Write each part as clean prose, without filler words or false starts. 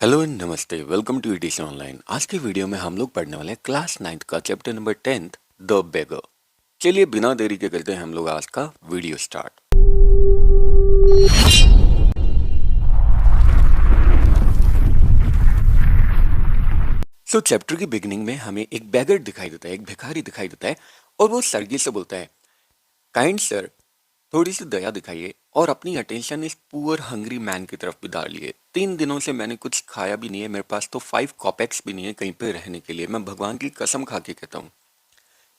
Hello and नमस्ते, welcome to addition online. आज के वीडियो में हम लोग पढ़ने वाले हैं क्लास 9th का चैप्टर नंबर 10 द बेगर। चलिए बिना देरी के करते हैं हम लोग आज का वीडियो स्टार्ट। चैप्टर की बिगिनिंग में हमें एक बेगर दिखाई देता है, एक भिखारी दिखाई देता है और वो सरगी से बोलता है, काइंड सर, थोड़ी सी दया दिखाइए और अपनी अटेंशन इस पुअर हंग्री मैन की तरफ भी डालिए। 3 दिनों से मैंने कुछ खाया भी नहीं है, मेरे पास तो 5 कॉपेक्स भी नहीं है कहीं पे रहने के लिए। मैं भगवान की कसम खा के कहता हूँ,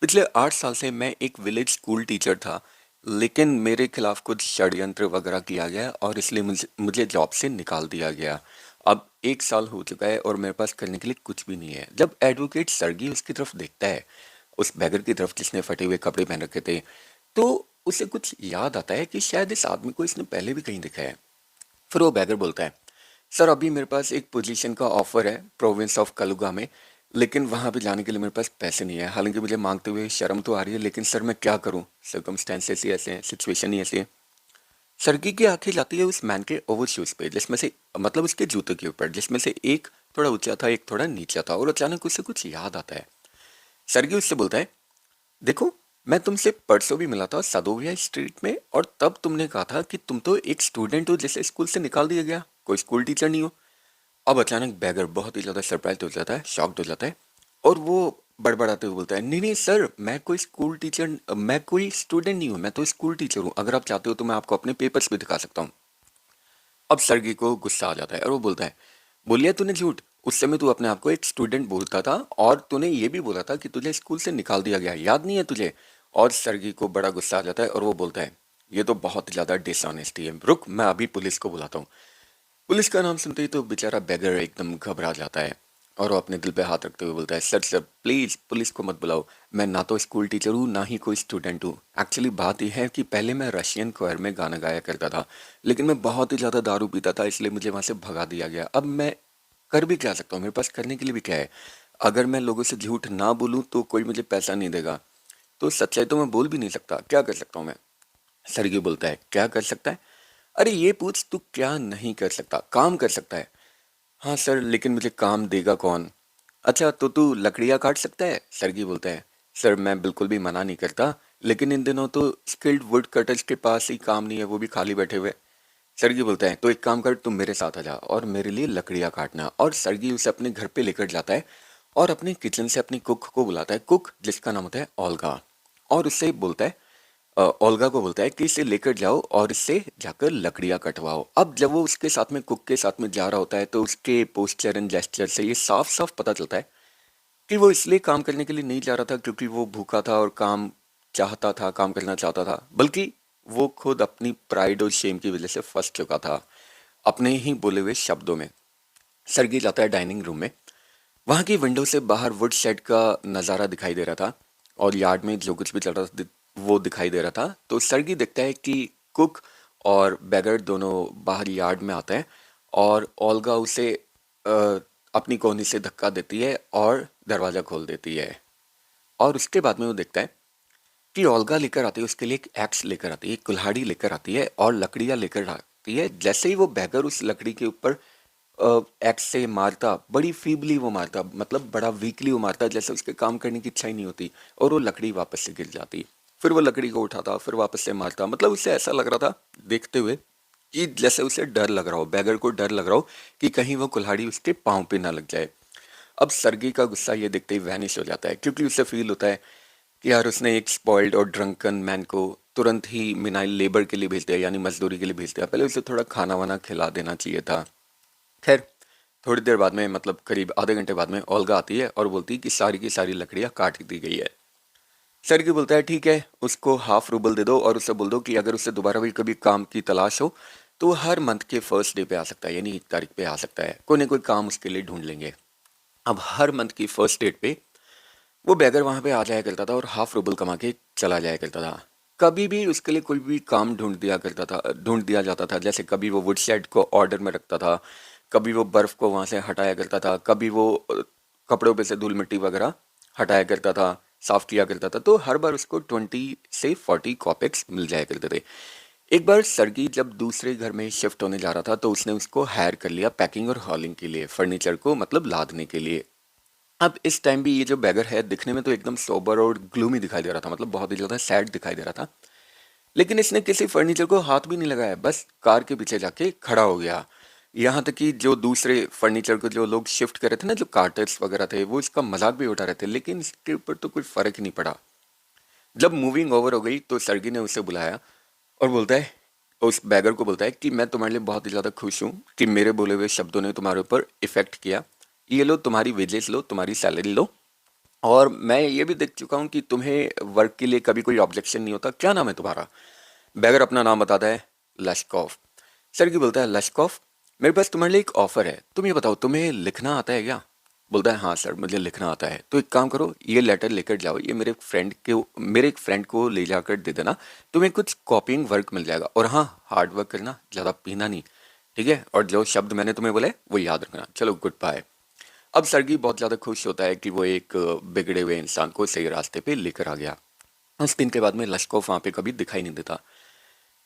पिछले 8 साल से मैं एक विलेज स्कूल टीचर था, लेकिन मेरे खिलाफ कुछ षड्यंत्र वगैरह किया गया और इसलिए मुझे जॉब से निकाल दिया गया। अब 1 साल हो चुका है और मेरे पास करने के लिए कुछ भी नहीं है। जब एडवोकेट सरगी उसकी तरफ देखता है, उस बैगर की तरफ जिसने फटे हुए कपड़े पहन रखे थे, तो उसे कुछ याद आता है कि शायद इस आदमी को इसने पहले भी कहीं देखा है। फिर वो बैगर बोलता है, सर अभी मेरे पास एक पोजीशन का ऑफर है प्रोविंस ऑफ कलुगा में, लेकिन वहाँ पे जाने के लिए मेरे पास पैसे नहीं है। हालांकि मुझे मांगते हुए शर्म तो आ रही है, लेकिन सर मैं क्या करूँ, सर्कमस्टेंसेस ही ऐसे हैं, सिचुएशन ही ऐसी है। सरगी की आंखें जाती है उस मैन के ओवर शूज पे, जिसमें से मतलब उसके जूते के ऊपर, जिसमें से एक थोड़ा ऊंचा था एक थोड़ा नीचा था, और अचानक उसे कुछ याद आता है। सरगी उससे बोलता है, देखो मैं तुमसे परसों भी मिला था सदोविया स्ट्रीट में, और तब तुमने कहा था कि तुम तो एक स्टूडेंट हो जिसे स्कूल से निकाल दिया गया, कोई स्कूल टीचर नहीं हो। अब अचानक बैगर बहुत ही ज़्यादा सरप्राइज हो जाता है, शॉक्ड हो जाता है, और वो बड़बड़ाते हुए बोलता है, नहीं नहीं सर, मैं कोई स्कूल टीचर, मैं कोई स्टूडेंट नहीं हूँ, मैं तो स्कूल टीचर हूँ। अगर आप चाहते हो तो मैं आपको अपने पेपर्स भी दिखा सकता हूँ। अब सरगी को गुस्सा आ जाता है और वो बोलता है, बोलिए तूने झूठ, उस समय तू अपने आप को एक स्टूडेंट बोलता था और तूने ये भी बोला था कि तुझे स्कूल से निकाल दिया गया, याद नहीं है तुझे? और सरगी को बड़ा गुस्सा आ जाता है और वो बोलता है, ये तो बहुत ज़्यादा डिसऑनेस्टी है, रुक मैं अभी पुलिस को बुलाता हूँ। पुलिस का नाम सुनते ही तो बेचारा बैगर एकदम घबरा जाता है और वो अपने दिल पे हाथ रखते हुए बोलता है, सर सर प्लीज़ पुलिस को मत बुलाओ, मैं ना तो स्कूल टीचर हूँ ना ही कोई स्टूडेंट हूँ। एक्चुअली बात यह है कि पहले मैं रशियन क्वायर में गाना गाया करता था, लेकिन मैं बहुत ही ज़्यादा दारू पीता था, इसलिए मुझे वहाँ से भगा दिया गया। अब मैं कर भी क्या सकता हूँ, मेरे पास करने के लिए भी क्या है? अगर मैं लोगों से झूठ ना बोलूँ तो कोई मुझे पैसा नहीं देगा, तो सच्चाई तो मैं बोल भी नहीं सकता, क्या कर सकता हूँ मैं? सरगी बोलता है, क्या कर सकता है? अरे ये पूछ तू क्या नहीं कर सकता, काम कर सकता है। हाँ सर, लेकिन मुझे काम देगा कौन? अच्छा तो तू लकड़ियाँ काट सकता है? सरगी बोलता है, सर मैं बिल्कुल भी मना नहीं करता, लेकिन इन दिनों तो स्किल्ड वुड कटर्स के पास ही काम नहीं है, वो भी खाली बैठे हुए। सरगी बोलता है, तो एक काम कर, तुम मेरे साथ आ जा और मेरे लिए लकड़ियाँ काटना। और सरगी उसे अपने घर पे लेकर जाता है और अपने किचन से अपनी कुक को बुलाता है, कुक जिसका नाम होता है ओल्गा, और उससे बोलता है, ओल्गा को बोलता है कि इसे लेकर जाओ और इससे जाकर लकड़ियाँ कटवाओ। अब जब वो उसके साथ में कुक के साथ में जा रहा होता है तो उसके पोस्चर एंड जेस्चर से ये साफ साफ पता चलता है कि वो इसलिए काम करने के लिए नहीं जा रहा था क्योंकि वो भूखा था और काम चाहता था, काम करना चाहता था, बल्कि वो खुद अपनी प्राइड और शेम की वजह से फंस चुका था अपने ही बोले हुए शब्दों में। सरगी जाता है डाइनिंग रूम में, वहाँ की विंडो से बाहर वुड शेड का नज़ारा दिखाई दे रहा था और यार्ड में जो कुछ भी चल रहा था वो दिखाई दे रहा था। तो सरगी देखता है कि कुक और बैगर दोनों बाहर यार्ड में आते हैं और ओल्गा उसे अपनी कोहनी से धक्का देती है और दरवाज़ा खोल देती है। और उसके बाद में वो देखता है कि ओल्गा लेकर आती है उसके लिए एक एक्स लेकर आती है, एक कुल्हाड़ी लेकर आती है और लकड़ियाँ लेकर आती है। जैसे ही वो बैगर उस लकड़ी के ऊपर एक्स से मारता, बड़ी फीबली वो मारता, मतलब बड़ा वीकली वो मारता, जैसे उसके काम करने की इच्छा ही नहीं होती, और वो लकड़ी वापस से गिर जाती। फिर वो लकड़ी को उठाता, फिर वापस से मारता, मतलब उसे ऐसा लग रहा था देखते हुए कि जैसे उसे डर लग रहा हो, बैगर को डर लग रहा हो कि कहीं वो कुल्हाड़ी उसके पाँव पे ना लग जाए। अब सरगी का गुस्सा ये देखते ही वैनिश हो जाता है, क्योंकि उसे फील होता है कि यार उसने एक स्पॉइल्ड और ड्रंकन मैन को तुरंत ही मिनाइल लेबर के लिए भेज दिया, यानी मजदूरी के लिए भेज दिया। पहले उसे थोड़ा खाना वाना खिला देना चाहिए था। खैर, थोड़ी देर बाद में, मतलब करीब आधे घंटे बाद में ओल्गा आती है और बोलती है कि सारी की सारी लकड़ियाँ काट दी गई है। सरगी बोलता है, ठीक है, उसको हाफ रूबल दे दो और उससे बोल दो कि अगर उसे दोबारा भी कभी काम की तलाश हो तो वो हर मंथ के फर्स्ट डे पे आ सकता है, यानी 1 तारीख पे आ सकता है, कोई ना कोई काम उसके लिए ढूंढ लेंगे। अब हर मंथ की फर्स्ट डेट पे वो बैगर वहाँ पे आ जाया करता था और हाफ रूबल कमा के चला जाया करता था। कभी भी उसके लिए कोई भी काम ढूंढ दिया जाता था, जैसे कभी वो वुड शेड को ऑर्डर में रखता था, कभी वो बर्फ़ को वहाँ से हटाया करता था, कभी वो कपड़ों पे से धूल मिट्टी वगैरह हटाया करता था, साफ़ किया करता था, तो हर बार उसको 20 से 40 कॉपेक्स मिल जाया करते थे। एक बार सर्गी जब दूसरे घर में शिफ्ट होने जा रहा था तो उसने उसको हायर कर लिया पैकिंग और हॉलिंग के लिए, फर्नीचर को मतलब लादने के लिए। अब इस टाइम भी ये जो बैगर है दिखने में तो एकदम सोबर और ग्लूमी दिखाई दे रहा था, मतलब बहुत ही ज़्यादा सैड दिखाई दे रहा था। लेकिन इसने किसी फर्नीचर को हाथ भी नहीं लगाया, बस कार के पीछे जाके खड़ा हो गया। यहाँ तक कि जो दूसरे फर्नीचर को जो लोग शिफ्ट कर रहे थे ना, जो कार्टर्स वगैरह थे, वो इसका मजाक भी उठा रहे थे, लेकिन इसके ऊपर तो कोई फर्क ही नहीं पड़ा। जब मूविंग ओवर हो गई तो सर्गी ने उसे बुलाया और बोलता है, उस बैगर को बोलता है कि मैं तुम्हारे लिए बहुत ही ज़्यादा खुश हूँ कि मेरे बोले हुए शब्दों ने तुम्हारे ऊपर इफेक्ट किया। ये लो तुम्हारी वेजेस, लो तुम्हारी सैलरी लो, और मैं ये भी देख चुका हूँ कि तुम्हें वर्क के लिए कभी कोई ऑब्जेक्शन नहीं होता। क्या नाम है तुम्हारा? बैगर अपना नाम बताता है, लश्कोफ। सर्गी बोलता है, लश्कोफ, मेरे पास तुम्हारे लिए एक ऑफर है, तुम ये बताओ तुम्हें लिखना आता है क्या? बोलता है, हाँ सर मुझे लिखना आता है। तो एक काम करो, ये लेटर लेकर जाओ, ये मेरे एक फ्रेंड को ले जाकर दे देना, तुम्हें कुछ कॉपिंग वर्क मिल जाएगा। और हाँ, हार्ड वर्क करना, ज़्यादा पीना नहीं, ठीक है? और जो शब्द मैंने तुम्हें बोले वो याद रखना। चलो गुड बाय। अब सर्गी बहुत ज़्यादा खुश होता है कि वो एक बिगड़े हुए इंसान को सही रास्ते पे लेकर आ गया। उस दिन के बाद में लश्कोफ वहाँ पे कभी दिखाई नहीं देता।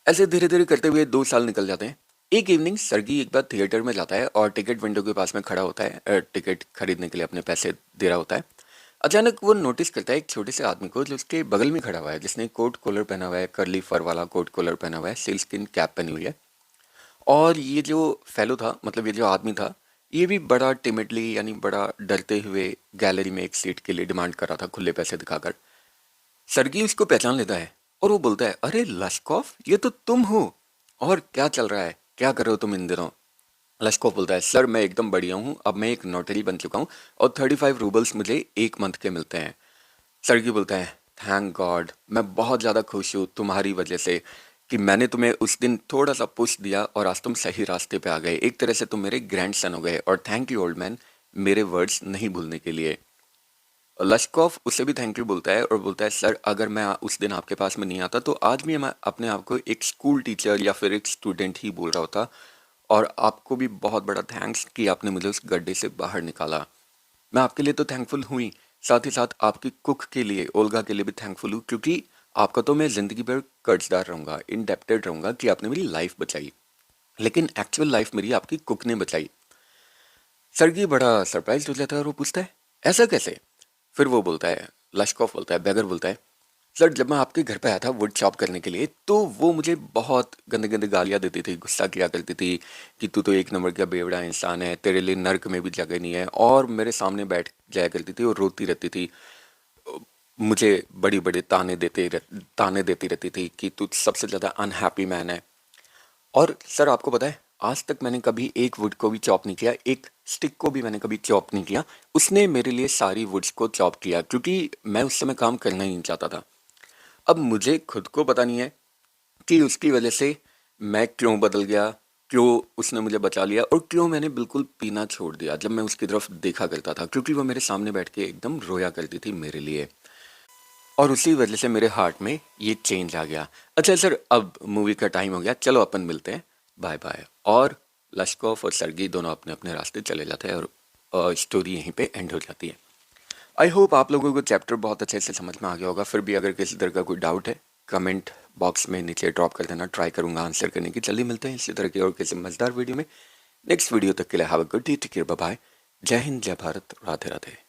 ऐसे धीरे धीरे करते हुए 2 साल निकल जाते हैं। एक इवनिंग सर्गी एक बार थिएटर में जाता है और टिकट विंडो के पास में खड़ा होता है, टिकट खरीदने के लिए अपने पैसे दे रहा होता है। अचानक वो नोटिस करता है एक छोटे से आदमी को जो उसके बगल में खड़ा हुआ है, जिसने कोट कॉलर पहना हुआ है, कर्ली फर वाला कोट कॉलर पहना हुआ है, सील स्किन कैप पहनी हुई है। और ये जो फेलो था, मतलब ये जो आदमी था, ये भी बड़ा टिमिडली यानी बड़ा डरते हुए गैलरी में एक सीट के लिए डिमांड कर रहा था, खुले पैसे दिखाकर। सर्गी उसको पहचान लेता है और वो बोलता है, अरे लश्कोफ, ये तो तुम हो। और क्या चल रहा है, क्या कर रहे हो तुम इन दिनों? लश्कोफ बोलता है, सर मैं एकदम बढ़िया हूँ, अब मैं एक नोटरी बन चुका हूँ और 35 रूबल्स मुझे एक मंथ के मिलते हैं। सर्गी बोलता है, थैंक गॉड, मैं बहुत ज़्यादा खुश हूँ तुम्हारी वजह से कि मैंने तुम्हें उस दिन थोड़ा सा पुश दिया और आज तुम सही रास्ते पे आ गए। एक तरह से तुम मेरे ग्रैंडसन हो गए, और थैंक यू ओल्ड मैन, मेरे वर्ड्स नहीं भूलने के लिए। लश्कोफ उसे भी थैंक यू बोलता है और बोलता है, सर अगर मैं उस दिन आपके पास में नहीं आता तो आज भी मैं अपने आप को एक स्कूल टीचर या फिर एक स्टूडेंट ही बोल रहा होता, और आपको भी बहुत बड़ा थैंक्स कि आपने मुझे उस गड्ढे से बाहर निकाला। मैं आपके लिए तो थैंकफुल हुई, साथ ही साथ आपकी कुक के लिए, ओल्गा के लिए भी थैंकफुल हूँ, क्योंकि आपका तो मैं ज़िंदगी भर कर्जदार रहूँगा, इंडेप्टेड रहूँगा कि आपने मेरी लाइफ बचाई, लेकिन एक्चुअल लाइफ मेरी आपकी कुक ने बचाई। सर्गी बड़ा सरप्राइज हो जाता है और वो पूछता है, ऐसा कैसे? फिर वो बोलता है, लश्कोफ बोलता है, बैगर बोलता है, सर जब मैं आपके घर पे आया था वुड चॉप करने के लिए तो वो मुझे बहुत गंदे गंदे गालियाँ देती थी, गुस्सा किया करती थी कि तू तो एक नंबर का बेवड़ा इंसान है, तेरे लिए नर्क में भी जगह नहीं है, और मेरे सामने बैठ जाया करती थी और रोती रहती थी, मुझे बड़ी बड़ी ताने देती रहती थी कि तू सबसे ज़्यादा अनहैप्पी मैन है। और सर आपको पता है, आज तक मैंने कभी एक वुड को भी चॉप नहीं किया, एक स्टिक को भी मैंने कभी चॉप नहीं किया, उसने मेरे लिए सारी वुड्स को चॉप किया, क्योंकि मैं उस समय काम करना ही नहीं चाहता था। अब मुझे खुद को पता नहीं है कि उसकी वजह से मैं क्यों बदल गया, क्यों उसने मुझे बचा लिया, और क्यों मैंने बिल्कुल पीना छोड़ दिया जब मैं उसकी तरफ देखा करता था, क्योंकि वो मेरे सामने बैठ के एकदम रोया करती थी मेरे लिए, और उसी वजह से मेरे हार्ट में ये चेंज आ गया। अच्छा सर, अब मूवी का टाइम हो गया, चलो अपन मिलते हैं, बाय बाय। और लश्कोफ और सर्गी दोनों अपने अपने रास्ते चले जाते हैं और स्टोरी यहीं पे एंड हो जाती है। आई होप आप लोगों को चैप्टर बहुत अच्छे से समझ में आ गया होगा। फिर भी अगर किसी तरह का कोई डाउट है, कमेंट बॉक्स में नीचे ड्रॉप कर देना, ट्राई करूंगा आंसर करने की। जल्दी मिलते हैं इसी तरह की और किसी मजेदार वीडियो में। नेक्स्ट वीडियो तक के लिए have a good day, take care, bye bye. जय हिंद, जय भारत, राधे राधे।